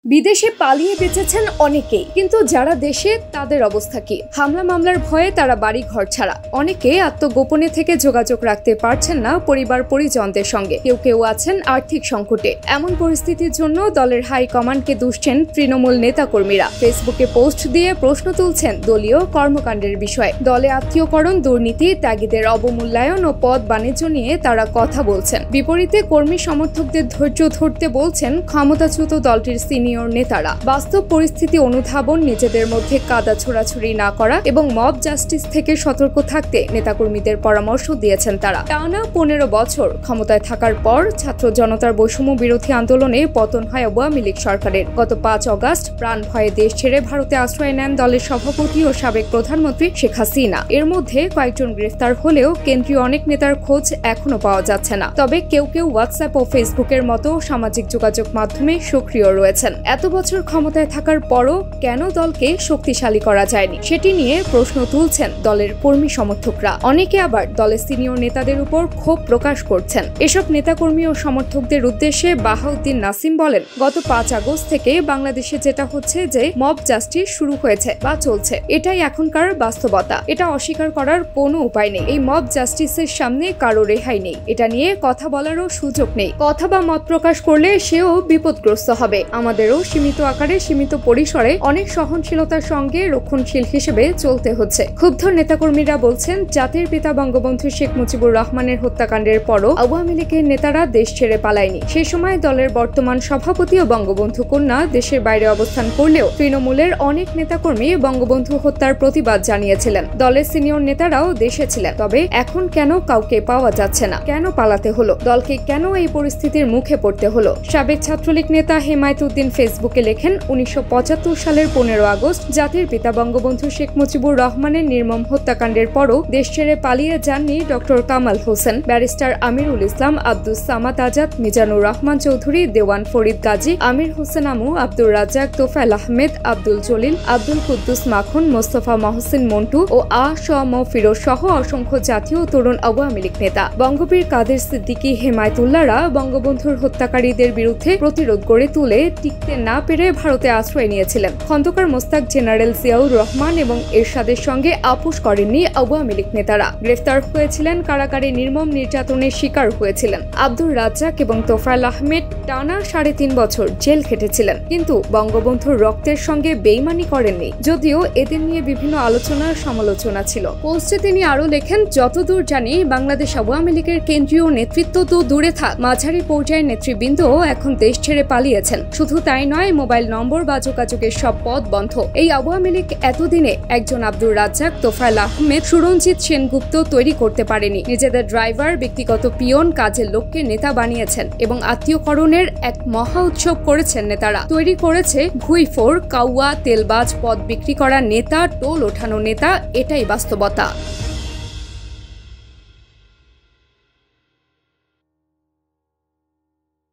বিদেশে পালিয়ে বেঁচেছেন অনেকেই, কিন্তু যারা দেশে তাদের অবস্থা কি? হামলা মামলার ভয়ে তারা বাড়ি ঘর ছাড়া। অনেকে আত্মগোপনে থেকে যোগাযোগ রাখতে পারছেন না পরিবার পরিজনদের সঙ্গে। কেউ কেউ আছেন আর্থিক সংকটে। এমন পরিস্থিতির জন্য দলের হাইকমান্ডকে দুষছেন তৃণমূল নেতাকর্মীরা। ফেসবুকে পোস্ট দিয়ে প্রশ্ন তুলছেন দলীয় কর্মকাণ্ডের বিষয়ে। দলে আত্মীয়করণ, দুর্নীতি, ত্যাগীদের অবমূল্যায়ন ও পদ বাণিজ্য নিয়ে তারা কথা বলছেন। বিপরীতে কর্মী সমর্থকদের ধৈর্য ধরতে বলছেন ক্ষমতাচ্যুত দলটির সিনিয়র নেতারা। বাস্তব পরিস্থিতি অনুধাবন, নিজেদের মধ্যে কাদা ছোড়াছুড়ি না করা এবং মব জাস্টিস থেকে সতর্ক থাকতে নেতাকর্মীদের পরামর্শ দিয়েছেন তারা। টানা 15 বছর ক্ষমতায় থাকার পর ছাত্র জনতার বৈষম্য বিরোধী আন্দোলনে পতন হয় আওয়ামী লীগ সরকারের। গত 5 অগস্ট প্রাণ ভয়ে দেশ ছেড়ে ভারতে আশ্রয় নেন দলের সভাপতি ও সাবেক প্রধানমন্ত্রী শেখ হাসিনা। এর মধ্যে কয়েকজন গ্রেফতার হলেও কেন্দ্রীয় অনেক নেতার খোঁজ এখনো পাওয়া যাচ্ছে না। তবে কেউ কেউ হোয়াটসঅ্যাপ ও ফেসবুকের মতো সামাজিক যোগাযোগ মাধ্যমে সক্রিয় রয়েছেন। এত বছর ক্ষমতায় থাকার পরও কেন দলকে শক্তিশালী করা যায়নি, সেটি নিয়ে প্রশ্ন তুলছেন দলের কর্মী সমর্থকরা। অনেকে আবার দলের সিনিয়র নেতাদের উপর ক্ষোভ প্রকাশ করছেন। এসব নেতাকর্মী ও সমর্থকদের উদ্দেশ্যে বাহাউদ্দিন নাসিম বলেন, গত 5 আগস্ট থেকে বাংলাদেশে যেটা হচ্ছে যে মব জাস্টিস শুরু হয়েছে বা চলছে, এটাই এখনকার বাস্তবতা। এটা অস্বীকার করার কোনো উপায় নেই। এই মব জাস্টিসের সামনে কারো রেহাই নেই। এটা নিয়ে কথা বলারও সুযোগ নেই। কথা বা মত প্রকাশ করলে সেও বিপদগ্রস্ত হবে। আমাদেরও সীমিত আকারে, সীমিত পরিসরে অনেক সহনশীলতার সঙ্গে রক্ষণশীল হিসেবে চলতে হচ্ছে। ক্ষুব্ধ নেতাকর্মীরা বলছেন, জাতির পিতা বঙ্গবন্ধু শেখ মুজিবুর রহমানের হত্যাকাণ্ডের পরও আওয়ামী লীগের নেতারা দেশ ছেড়ে পালায়নি। সেই সময় দলের বর্তমান সভাপতি ও বঙ্গবন্ধু কন্যা দেশের বাইরে অবস্থান করলেও তৃণমূলের অনেক নেতাকর্মী বঙ্গবন্ধু হত্যার প্রতিবাদ জানিয়েছিলেন। দলের সিনিয়র নেতারাও দেশে ছিলেন। তবে এখন কেন কাউকে পাওয়া যাচ্ছে না? কেন পালাতে হলো? দলকে কেন এই পরিস্থিতির মুখে পড়তে হলো? সাবেক ছাত্রলীগ নেতা হেমায়েতুদ্দিন ফেসবুকে লেখেন, 1975 সালের 15 আগস্ট জাতির পিতা বঙ্গবন্ধু শেখ মুজিবুর রহমানের নির্মম হত্যাকাণ্ডের পরও দেশ ছেড়ে পালিয়ে যাননি ডক্টর কামাল হোসেন, ব্যারিস্টার আমিরুল ইসলাম, আব্দুস সামাদ আজাদ, মিজানুর রহমান চৌধুরী, দেওয়ান ফরিদ গাজী, আমির হোসেন আমু, আব্দুর রাজ্জাক, তোফায়েল আহমেদ, আব্দুল জলিল, আব্দুল কুদ্দুস মাখন, মোস্তফা মহসিন মন্টু ও আ.স.ম. ফিরোজ সহ অসংখ্য জাতীয় তরুণ আওয়ামী লীগ নেতা। বঙ্গবীর কাদের সিদ্দিকী, হেমায়েতুল্লাহরা বঙ্গবন্ধুর হত্যাকারীদের বিরুদ্ধে প্রতিরোধ গড়ে তুলে টিকতে না পেরে ভারতে আশ্রয় নিয়েছিলেন। খন্দকার মোস্তাক, জেনারেল জিয়াউর রহমান এবং এরশাদের সঙ্গে আপোষ করেননি আওয়ামী লীগ নেতারা। গ্রেফতার হয়েছিলেন, কারাগারে নির্মম নির্যাতনের শিকার হয়েছিলেন। আব্দুর রাজ্জাক এবং তোফায়েল আহমেদ টানা 3.5 বছর জেল খেটেছিলেন, কিন্তু বঙ্গবন্ধুর রক্তের সঙ্গে বেইমানি করেননি। যদিও এদের নিয়ে বিভিন্ন আলোচনার সমালোচনা ছিল। পোস্টে তিনি আরও লেখেন, যতদূর জানি বাংলাদেশ আওয়ামী লীগের কেন্দ্রীয় নেতৃত্ব তো দূরে থাক, মাঝারি পর্যায়ের নেতৃবৃন্দও এখন দেশ ছেড়ে পালিয়েছেন। শুধু তাই নয়, মোবাইল নম্বর বা যোগাযোগের সব পথ বন্ধ। এই আওয়ামী লীগ এতদিনে একজন আব্দুর রাজ্জাক, তোফায়েল আহমেদ, সুরঞ্জিত সেনগুপ্ত তৈরি করতে পারেনি। নিজেদের ড্রাইভার, ব্যক্তিগত পিয়ন, কাজের লোককে নেতা বানিয়েছেন এবং আত্মীয়করণের এক মহা উৎসব করেছেন নেতারা। তৈরি করেছে ঘুইফোর, কাউয়া, তেলবাজ, পদ বিক্রি করা নেতা, টোল ওঠানো নেতা। এটাই বাস্তবতা।